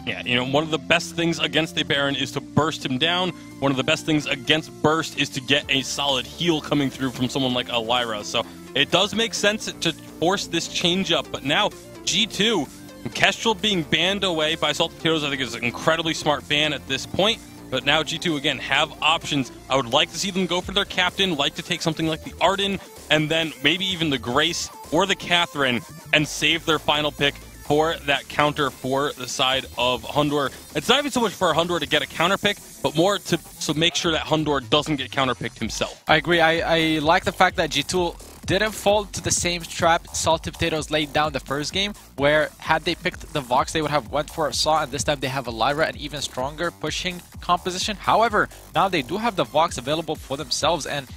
Yeah, you know, one of the best things against a Baron is to burst him down. One of the best things against burst is to get a solid heal coming through from someone like a Lyra. So it does make sense to force this change up. But now G2, Kestrel being banned away by SaltyPotatoes, I think is an incredibly smart ban at this point. But now G2, again, have options. I would like to see them go for their captain, like to take something like the Arden, and then maybe even the Grace or the Catherine, and save their final pick for that counter for the side of Hundor. It's not even so much for Hundor to get a counter pick, but more to make sure that Hundor doesn't get counter picked himself. I agree. I like the fact that G2 didn't fall to the same trap SaltyPotatoes laid down the first game, where had they picked the Vox, they would have went for a Saw, and this time they have a Lyra, an even stronger pushing composition. However, now they do have the Vox available for themselves, and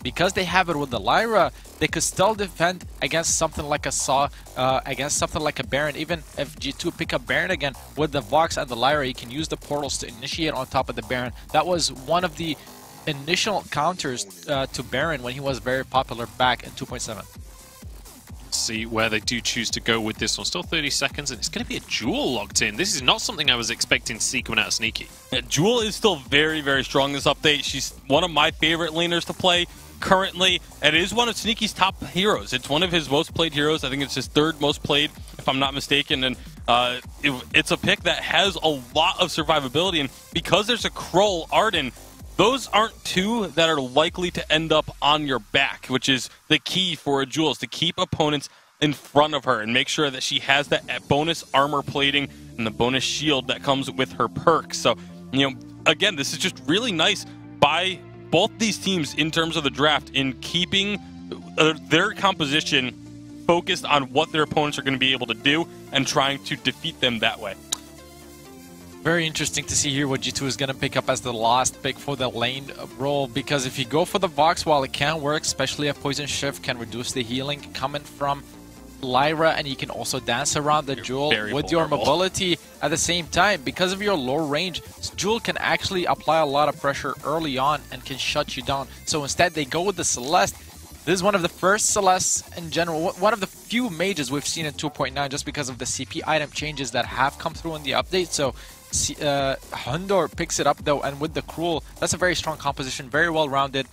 because they have it with the Lyra, they could still defend against something like a Saw, against something like a Baron. Even if G2 pick up Baron again, with the Vox and the Lyra, you can use the portals to initiate on top of the Baron. That was one of the initial counters to Baron when he was very popular back in 2.7. See where they do choose to go with this one. Still 30 seconds, and it's going to be a Jewel locked in. This is not something I was expecting to see coming out of Sneaky. Yeah, Jewel is still very, very strong this update. She's one of my favorite laners to play currently. It is one of Sneaky's top heroes. It's one of his most played heroes. I think it's his third most played, if I'm not mistaken. And it's a pick that has a lot of survivability. And because there's a Krull Arden, those aren't two that are likely to end up on your back, which is the key for a Jewel, is to keep opponents in front of her and make sure that she has that bonus armor plating and the bonus shield that comes with her perks. So, you know, again, this is just really nice by both these teams in terms of the draft in keeping their composition focused on what their opponents are going to be able to do and trying to defeat them that way. Very interesting to see here what G2 is going to pick up as the last pick for the lane role, because if you go for the Vox, while it can work, especially a Poison Shift can reduce the healing coming from Lyra, and you can also dance around the Jewel with your mobility at the same time. Because of your low range, Jewel can actually apply a lot of pressure early on and can shut you down. So instead they go with the Celeste. This is one of the first Celestes in general, one of the few mages we've seen in 2.9 just because of the CP item changes that have come through in the update. So Hundor picks it up though, and with the Krull, that's a very strong composition, very well rounded,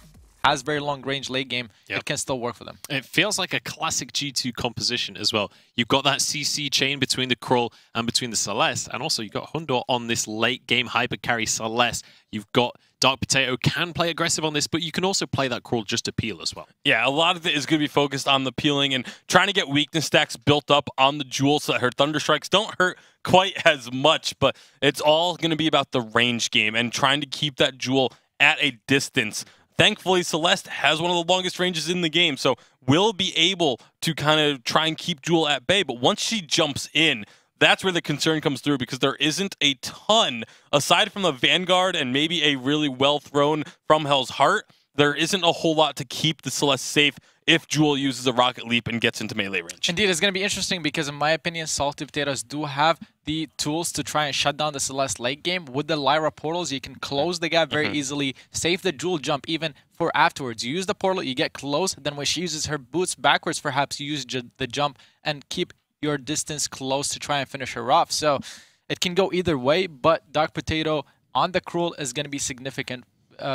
has very long range late game. Yep. It can still work for them. It feels like a classic G2 composition as well. You've got that CC chain between the Krull and between the Celeste, and also you've got Hundor on this late game hyper carry Celeste. You've got Dark Potato can play aggressive on this, but you can also play that Krull just to peel as well. Yeah, a lot of it is going to be focused on the peeling and trying to get weakness stacks built up on the Jewel so that her Thunder Strikes don't hurt quite as much, but it's all going to be about the range game and trying to keep that Jewel at a distance. Thankfully, Celeste has one of the longest ranges in the game, so will be able to kind of try and keep Jewel at bay. But once she jumps in, that's where the concern comes through, because there isn't a ton, aside from the Vanguard and maybe a really well-thrown From Hell's Heart, there isn't a whole lot to keep the Celeste safe if Jewel uses a Rocket Leap and gets into melee range. Indeed, it's going to be interesting because, in my opinion, SaltyPotatoes do have the tools to try and shut down the Celeste late game. With the Lyra portals, you can close the gap very easily, save the Jewel jump even for afterwards. You use the portal, you get close, then when she uses her boots backwards, perhaps you use the jump and keep your distance close to try and finish her off. So it can go either way, but Dark Potato on the Krull is going to be significant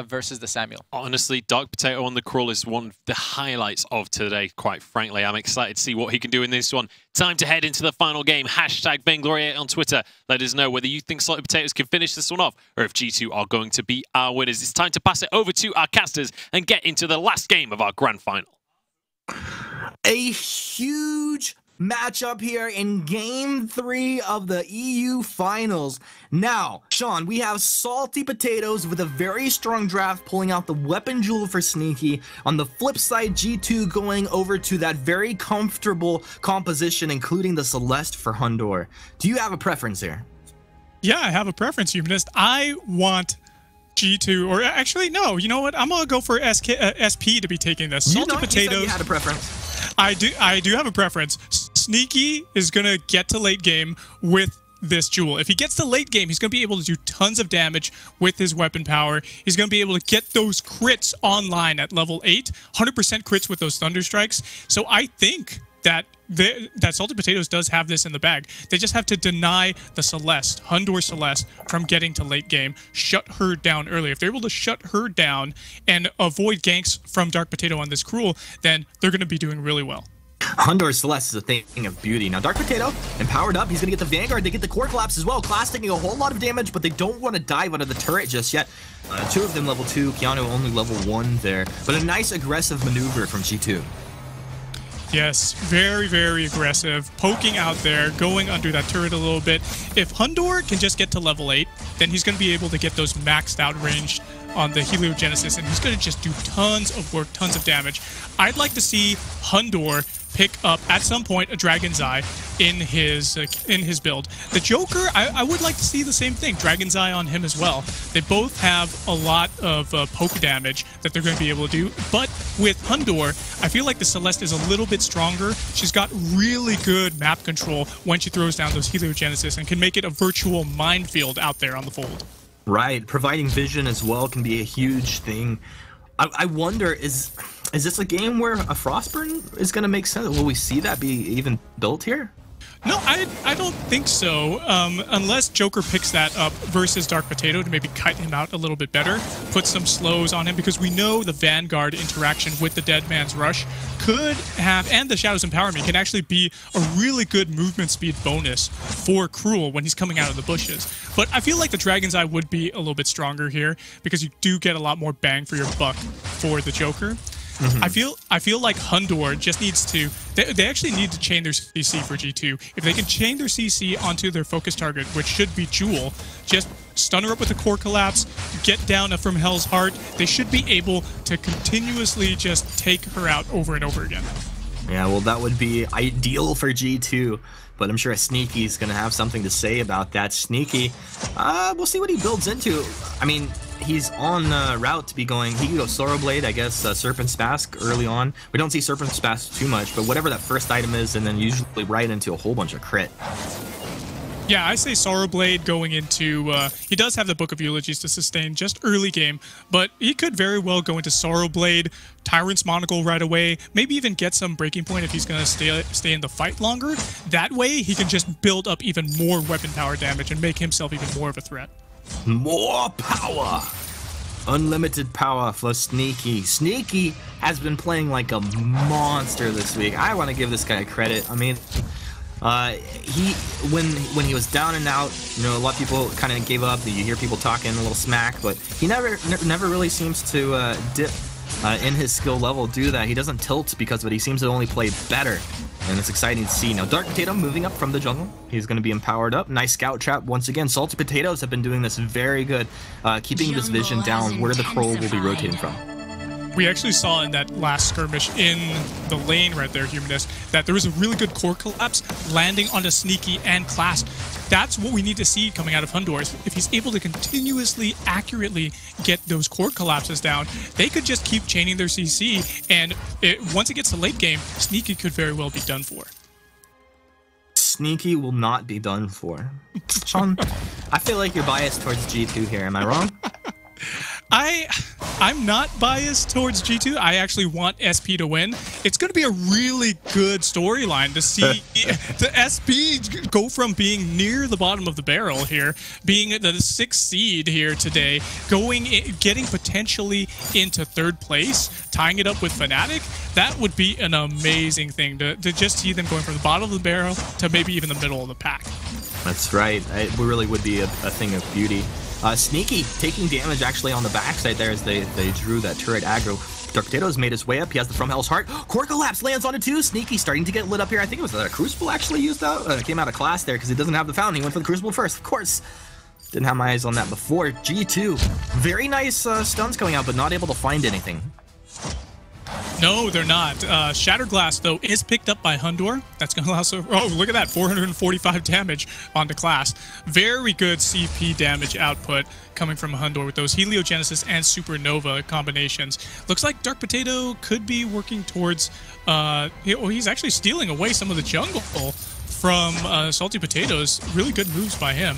versus the Samuel. Honestly, Dark Potato on the Krull is one of the highlights of today, quite frankly. I'm excited to see what he can do in this one. Time to head into the final game. Hashtag Vainglory on Twitter. Let us know whether you think SaltyPotatoes can finish this one off or if G2 are going to be our winners. It's time to pass it over to our casters and get into the last game of our grand final. A huge matchup here in Game 3 of the EU Finals. Now, Sean, we have SaltyPotatoes with a very strong draft pulling out the Weapon Jewel for Sneaky. On the flip side, G2 going over to that very comfortable composition, including the Celeste for Hundor. Do you have a preference here? Yeah, I have a preference, Humanist. I want G2, or actually, no, you know what? I'm going to go for SP to be taking this. SaltyPotatoes. You said you had a preference. I do have a preference. Sneaky is going to get to late game with this Jewel. If he gets to late game, he's going to be able to do tons of damage with his weapon power. He's going to be able to get those crits online at level 8, 100% crits with those Thunder Strikes. So I think that SaltyPotatoes does have this in the bag. They just have to deny the Celeste, Hundor Celeste, from getting to late game, shut her down early. If they're able to shut her down and avoid ganks from Dark Potato on this Cruel, then they're going to be doing really well. Hundor Celeste is a thing of beauty. Now, Dark Potato, empowered up, he's going to get the Vanguard. They get the Core Collapse as well. Class taking a whole lot of damage, but they don't want to dive under the turret just yet. Two of them level 2, Keanu only level 1 there. But a nice aggressive maneuver from G2. Yes, very, very aggressive, poking out there, going under that turret a little bit. If Hundor can just get to level 8, then he's going to be able to get those maxed out ranged on the Heliogenesis, and he's going to just do tons of work, tons of damage. I'd like to see Hundor pick up at some point a Dragon's Eye in his build. The Joker, I would like to see the same thing, Dragon's Eye on him as well. They both have a lot of poke damage that they're going to be able to do, but with Hundor, I feel like the Celeste is a little bit stronger. She's got really good map control when she throws down those Heliogenesis and can make it a virtual minefield out there on the fold. Right, providing vision as well can be a huge thing. I wonder, is this a game where a Frostburn is going to make sense? Will we see that be even built here? No, I don't think so, unless Joker picks that up versus Dark Potato to maybe kite him out a little bit better, put some slows on him, because we know the Vanguard interaction with the Dead Man's Rush could have, and the Shadow's Empowerment can actually be a really good movement speed bonus for Cruel when he's coming out of the bushes. But I feel like the Dragon's Eye would be a little bit stronger here, because you do get a lot more bang for your buck for the Joker. I feel like Hundor just needs to... They actually need to chain their CC for G2. If they can chain their CC onto their focus target, which should be Jewel, just stun her up with a Core Collapse, get down from Hell's Heart, they should be able to continuously just take her out over and over again. Yeah, well, that would be ideal for G2, but I'm sure Sneaky's going to have something to say about that. Sneaky, we'll see what he builds into. I mean, he's on route to be going, he can go Sorrow Blade, I guess, Serpent Spask early on. We don't see Serpent Spask too much, but whatever that first item is, and then usually right into a whole bunch of crit. Yeah, I say Sorrow Blade going into... he does have the Book of Eulogies to sustain just early game, but he could very well go into Sorrow Blade, Tyrant's Monocle right away, maybe even get some Breaking Point if he's going to stay in the fight longer. That way, he can just build up even more weapon power damage and make himself even more of a threat. More power! Unlimited power for Sneaky. Sneaky has been playing like a monster this week. I want to give this guy credit. I mean... when he was down and out, you know, a lot of people kind of gave up. You hear people talking a little smack, but he never really seems to dip in his skill level. Do that. He doesn't tilt because of it. He seems to only play better, and it's exciting to see. Now, Dark Potato moving up from the jungle. He's going to be empowered up. Nice scout trap once again. SaltyPotatoes have been doing this very good, keeping this vision down where the Crow will be rotating from. We actually saw in that last skirmish in the lane right there, Humanist, that there was a really good Core Collapse landing onto Sneaky and Class. That's what we need to see coming out of Hundor. If he's able to continuously, accurately get those Core Collapses down, they could just keep chaining their CC, and once it gets to late game, Sneaky could very well be done for. Sneaky will not be done for. Sean, I feel like you're biased towards G2 here. Am I wrong? I'm not biased towards G2. I actually want SP to win. It's going to be a really good storyline to see the SP go from being near the bottom of the barrel here, being the 6th seed here today, getting potentially into 3rd place, tying it up with Fnatic. That would be an amazing thing to just see them going from the bottom of the barrel to maybe even the middle of the pack. That's right. It really would be a thing of beauty. Sneaky taking damage actually on the backside there as they drew that turret aggro. Dark Potatoes made his way up. He has the From Hell's Heart. Core Collapse lands on it too. Sneaky starting to get lit up here. I think it was a Crucible actually used out. Came out of class there because he doesn't have the Fountain. He went for the Crucible first, of course. Didn't have my eyes on that before. G2. Very nice stuns coming out, but not able to find anything. No, they're not. Shatterglass, though, is picked up by Hundor. That's going to allow... Oh, look at that. 445 damage onto Class. Very good CP damage output coming from Hundor with those Heliogenesis and Supernova combinations. Looks like Dark Potato could be working towards... he's actually stealing away some of the jungle from SaltyPotatoes. Really good moves by him.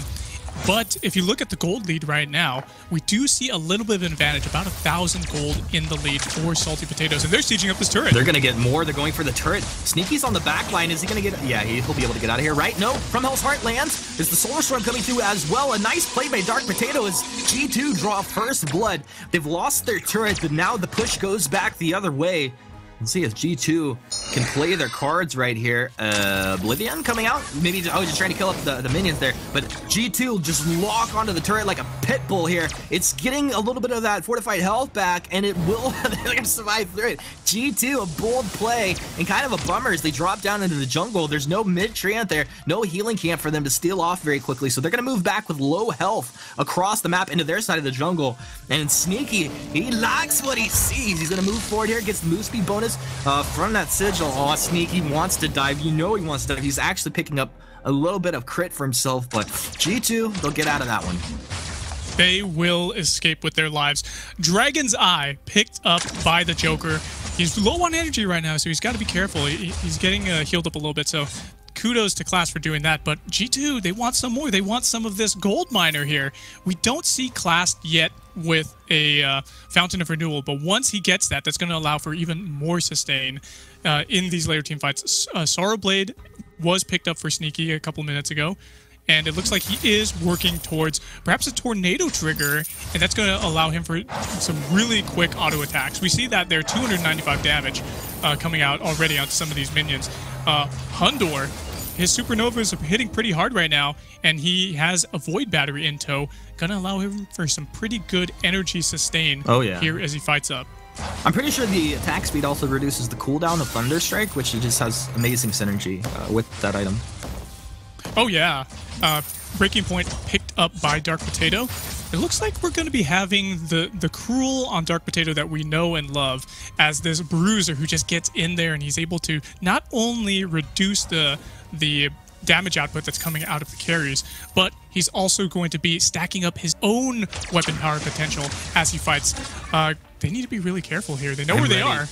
But if you look at the gold lead right now, we do see a little bit of an advantage, about 1,000 gold in the lead for SaltyPotatoes, and they're sieging up this turret. They're going to get more. They're going for the turret. Sneaky's on the back line. Is he going to get... Yeah, he'll be able to get out of here, right? No, from Hell's Heart lands. There's the Solar Storm coming through as well. A nice play by Dark Potato as G2 draw first blood. They've lost their turret, but now the push goes back the other way. Let's see if G2 can play their cards right here. Oblivion coming out? Maybe just trying to kill up the minions there. But G2 just lock onto the turret like a pit bull here. It's getting a little bit of that fortified health back, and it will they're going to survive through it. G2, a bold play, and kind of a bummer as they drop down into the jungle. There's no mid-treant there, no healing camp for them to steal off very quickly. So they're going to move back with low health across the map into their side of the jungle. And Sneaky, he likes what he sees. He's going to move forward here, gets the move speed bonus from that sigil. Oh, Sneaky wants to dive. You know he wants to dive. He's actually picking up a little bit of crit for himself, but G2, they'll get out of that one. They will escape with their lives. Dragon's Eye picked up by the Joker. He's low on energy right now, so he's got to be careful. He's getting healed up a little bit, so kudos to Class for doing that. But G2, they want some more. They want some of this gold miner here. We don't see Class yet with a Fountain of Renewal, but once he gets that, that's going to allow for even more sustain in these later team fights. Sorrowblade was picked up for Sneaky a couple minutes ago, and it looks like he is working towards perhaps a tornado trigger, and that's going to allow him for some really quick auto attacks. We see that there, 295 damage coming out already onto some of these minions. Hundor, his supernovas are hitting pretty hard right now, and he has a Void Battery in tow, gonna allow him for some pretty good energy sustain here as he fights up. I'm pretty sure the attack speed also reduces the cooldown of Thunder Strike, which just has amazing synergy with that item. Oh yeah, Breaking Point picked up by Dark Potato. It looks like we're going to be having the Cruel on Dark Potato that we know and love as this bruiser who just gets in there, and he's able to not only reduce the damage output that's coming out of the carries, but he's also going to be stacking up his own weapon power potential as he fights. They need to be really careful here. They know where they are.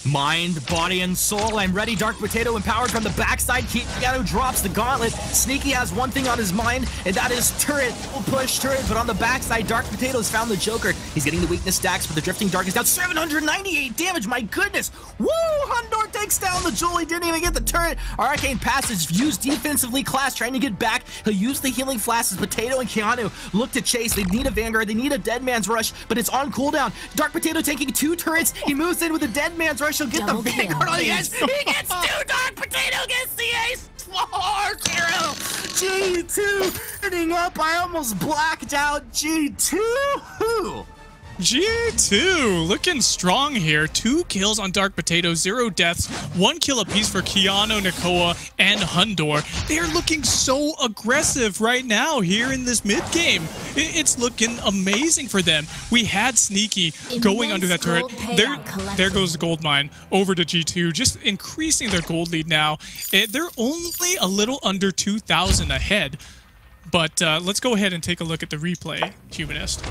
Mind, body, and soul. I'm ready. Dark Potato empowered from the backside. Keanu drops the gauntlet. Sneaky has one thing on his mind, and that is turret. We'll push turret, but on the backside, Dark Potato's found the Joker. He's getting the weakness stacks, but the Drifting Dark is down 798 damage. My goodness. Woo! Hundor takes down the Jewel. He didn't even get the turret. Arcane Passage used defensively. Class trying to get back. He'll use the healing flashes. Potato and Keanu look to chase. They need a Vanguard. They need a Dead Man's Rush, but it's on cooldown. Dark Potato taking 2 turrets. He moves in with a Dead Man's Rush. He'll get the Vanguard on the edge. He gets 2. Dark Potato gets the ace. 4-0. G2 hitting up. I almost blacked out. G2. G2 looking strong here. 2 kills on Dark Potato, 0 deaths, 1 kill apiece for Keanu, Nakoa, and Hundor. They are looking so aggressive right now here in this mid game. It's looking amazing for them. We had Sneaky going under that turret. There goes the gold mine over to G2, just increasing their gold lead now. They're only a little under 2,000 ahead. But let's go ahead and take a look at the replay, Humanist.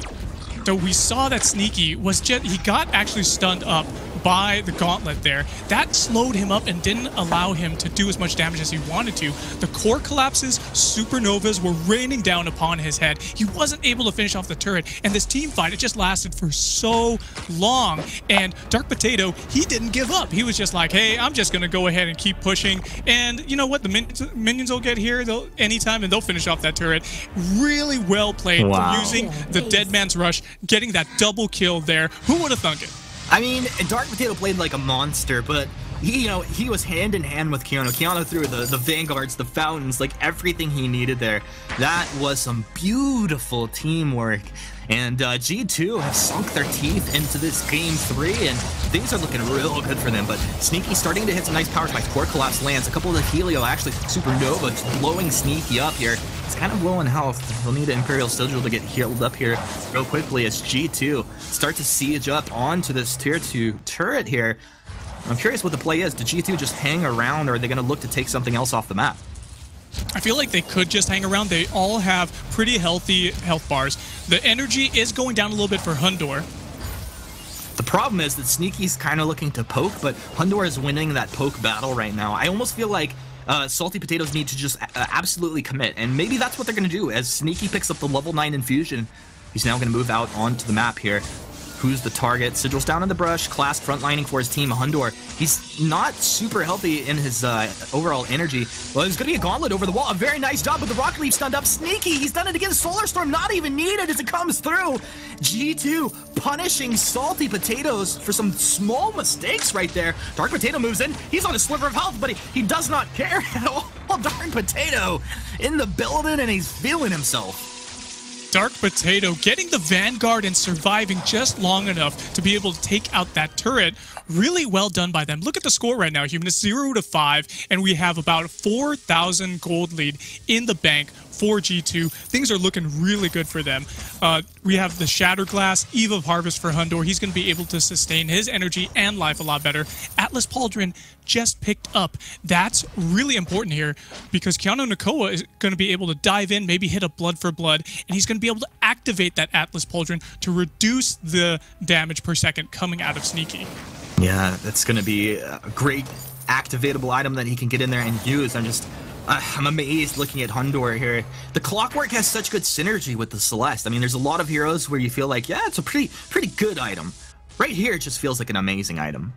So we saw that Sneaky was he got actually stunned up by the gauntlet there. That slowed him up and didn't allow him to do as much damage as he wanted to. The core collapses, supernovas were raining down upon his head. He wasn't able to finish off the turret, and this team fight, it just lasted for so long. And Dark Potato, he didn't give up. He was just like, hey, I'm just gonna go ahead and keep pushing, and you know what, the minions will get here anytime, and they'll finish off that turret. Really well played. Wow. Using the Dead Man's Rush, getting that double kill there. Who would have thunk it? I mean, Dark Potato played like a monster, but he was hand in hand with Keanu. Keanu threw the Vanguards, the Fountains, like everything he needed there. That was some beautiful teamwork. And G2 have sunk their teeth into this Game 3, and things are looking real good for them. But Sneaky starting to hit some nice powers. My Core Collapse lands. A couple of the Helio, actually Supernova, just blowing Sneaky up here. It's kind of low in health. He'll need an Imperial Sigil to get healed up here real quickly as G2 start to siege up onto this Tier 2 turret here. I'm curious what the play is. Did G2 just hang around, or are they going to look to take something else off the map? I feel like they could just hang around. They all have pretty healthy health bars. The energy is going down a little bit for Hundor. The problem is that Sneaky's kind of looking to poke, but Hundor is winning that poke battle right now. I almost feel like SaltyPotatoes need to just absolutely commit, and maybe that's what they're going to do. As Sneaky picks up the level 9 infusion, he's now going to move out onto the map here. Who's the target? Sigil's down in the brush. Class frontlining for his team. Hundor, he's not super healthy in his overall energy. Well, there's going to be a gauntlet over the wall. A very nice job with the Rocket Leaf stunned up. Sneaky, he's done it again. Solar Storm not even needed as it comes through. G2 punishing SaltyPotatoes for some small mistakes right there. Dark Potato moves in. He's on a sliver of health, but he does not care at all. Dark Potato in the building, and he's feeling himself. Dark Potato getting the Vanguard and surviving just long enough to be able to take out that turret. Really well done by them. Look at the score right now, Human. It's 0-5, and we have about 4,000 gold lead in the bank for G2. Things are looking really good for them. We have the Shatter Glass, Eve of Harvest for Hundor. He's going to be able to sustain his energy and life a lot better. Atlas Pauldron just picked up. That's really important here because Keanu Nakoa is going to be able to dive in, maybe hit a blood for blood, and he's going to be able to activate that Atlas Pauldron to reduce the damage per second coming out of Sneaky. Yeah, that's going to be a great activatable item that he can get in there and use. I'm amazed looking at Hundor here. The Clockwork has such good synergy with the Celeste. I mean, there's a lot of heroes where you feel like, yeah, it's a pretty good item. Right here, it just feels like an amazing item.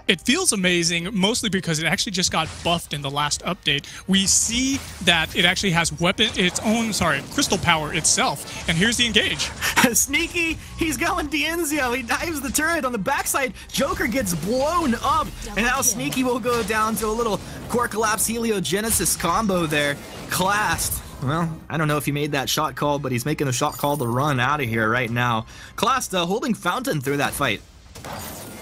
It feels amazing, mostly because it actually just got buffed in the last update. We see that it actually has crystal power itself. And here's the engage. Sneaky, he's going Dienzio. He dives the turret on the backside. Joker gets blown up. And now Sneaky will go down to a little Core Collapse Heliogenesis combo there. Classed. Well, I don't know if he made that shot call, but he's making a shot call to run out of here right now. Classed holding Fountain through that fight.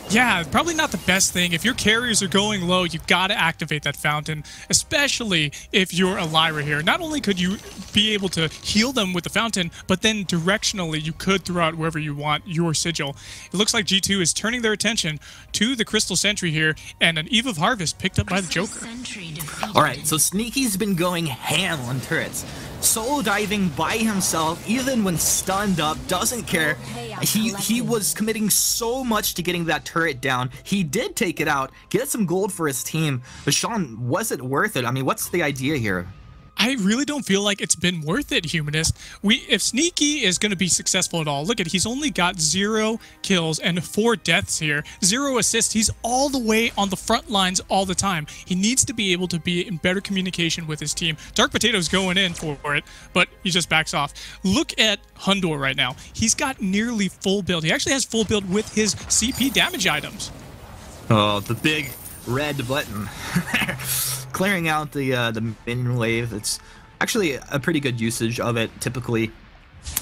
Yeah, probably not the best thing. If your carriers are going low, you got to activate that Fountain, especially if you're a Lyra here. Not only could you be able to heal them with the Fountain, but then directionally you could throw out wherever you want your Sigil. It looks like G2 is turning their attention to the Crystal Sentry here, and an Eve of Harvest picked up by the Joker. Alright, so Sneaky's been going ham on turrets. Solo diving by himself, even when stunned up, doesn't care. He was committing so much to getting that turret down. He did take it out, get some gold for his team. But Sean, was it worth it? I mean, what's the idea here? I really don't feel like it's been worth it, Humanist. If Sneaky is going to be successful at all, look at, he's only got 0 kills and 4 deaths here, 0 assists. He's all the way on the front lines all the time. He needs to be able to be in better communication with his team. Dark Potato's going in for it, but he just backs off. Look at Hundor right now. He's got nearly full build. He actually has full build with his CP damage items. Oh, the big red button. Clearing out the minion wave. It's actually a pretty good usage of it, typically.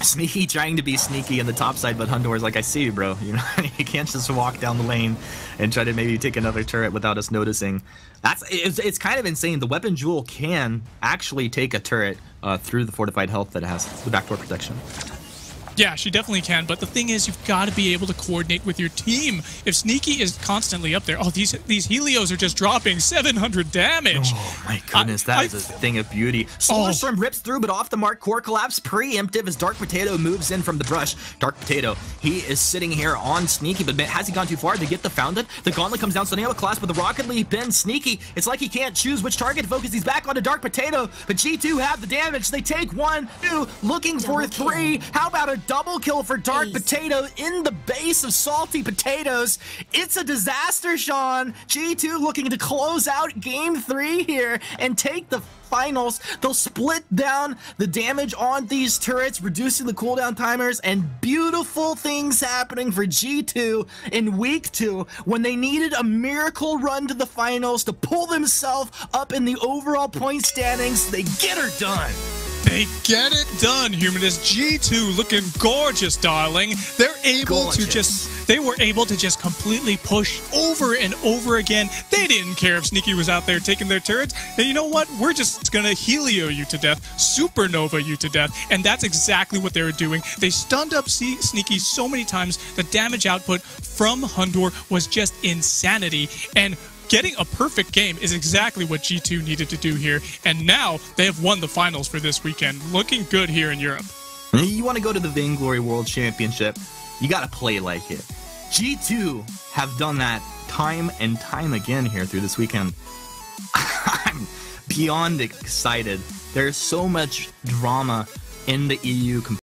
Sneaky trying to be sneaky in the top side, but Hundor's like, I see you, bro. You know, you can't just walk down the lane and try to maybe take another turret without us noticing. It's kind of insane. The weapon jewel can actually take a turret through the fortified health that it has, the backdoor protection. Yeah, she definitely can, but the thing is, you've got to be able to coordinate with your team. If Sneaky is constantly up there, oh, these Helios are just dropping 700 damage. Oh my goodness, that is a thing of beauty. Solar Storm rips through, but off the mark. Core Collapse preemptive as Dark Potato moves in from the brush. Dark Potato, he is sitting here on Sneaky, but has he gone too far to get the Fountain? The Gauntlet comes down, so nail a class with the Rocket Leap in. Sneaky, it's like he can't choose which target to focus. He's back onto Dark Potato, but G2 have the damage. They take 1, 2, looking for 3. How about a double kill for Dark Potato in the base of SaltyPotatoes? It's a disaster, Sean. G2 looking to close out game 3 here and take the finals. They'll split down the damage on these turrets, reducing the cooldown timers, and beautiful things happening for G2 in week 2 when they needed a miracle run to the finals to pull themselves up in the overall point standings. They get her done. They get it done, Humanist. G2 looking gorgeous, darling. They were able to just completely push over and over again. They didn't care if Sneaky was out there taking their turrets. And you know what? We're just gonna Helio you to death, supernova you to death, and that's exactly what they were doing. They stunned up Sneaky so many times. The damage output from Hundor was just insanity, and getting a perfect game is exactly what G2 needed to do here, and now they have won the finals for this weekend. Looking good here in Europe. You want to go to the Vainglory World Championship, you got to play like it. G2 have done that time and time again here through this weekend. beyond excited. There's so much drama in the EU